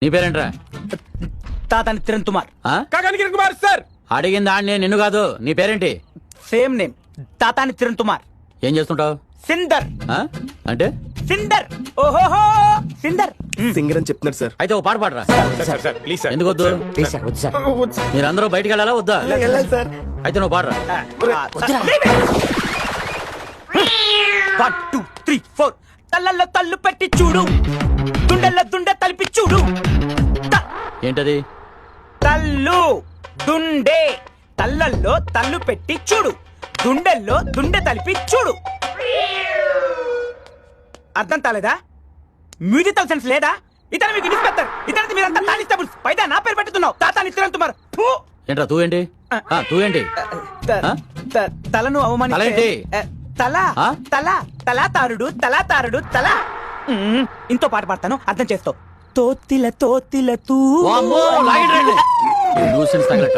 నీ పేరేంట్రా? తాతాని కిరణ్ కుమార్. కాకాని కిరణ్ కుమార్ సార్. అడిగింది ఆడిని, నిన్ను కాదు. నీ పేరేంటి? Same name, Tatani Kiran Kumar. ఏం చేస్తుంటావు? సిందర్. అంటే సిందర్. ఓహోహో సిందర్. సింగర్ అని చెప్తున్నారు సార్. అయితే ఓ పాట పాడరా. Sir sir please sir. ఎందుకు వద్దు? మీరందరూ బయటికి వెళ్ళాలా వద్దా? సార్ అయితే నువ్వు పాడరా. 1 2 3 4 తల్లల్లో తల్లు పెట్టి చూడు, దుండల్లో దుండె తలిపి చూడు. ఏంటది? తల్లు దుండే, తల్లల్లో తల్లు పెట్టి చూడు, దుండెల్లో దుండె తలిపి చూడు. అర్థం కాలేదా? మ్యూజికల్ సెన్స్ లేదా? ఇతను మీకు ఇన్స్పెక్టర్, ఇతనికి మీరంతా కానిస్టేబుల్స్, పైగా నా పేరు పెట్టుతున్నావు తాతాని కిరణ్ కుమార్. ఏంట్రా తూ ఏంటి? తూ ఏంటి? తలను అవమానిస్తే తలేంటి? తల తల తలాతారుడు తలాతారుడు తల. ఇంతో పాట పాడతాను, అర్థం చేస్తావు. తోతిల తోతిల తూ. వామ్మో, లాగండి రండి. న్యూసెన్స్ తగలట.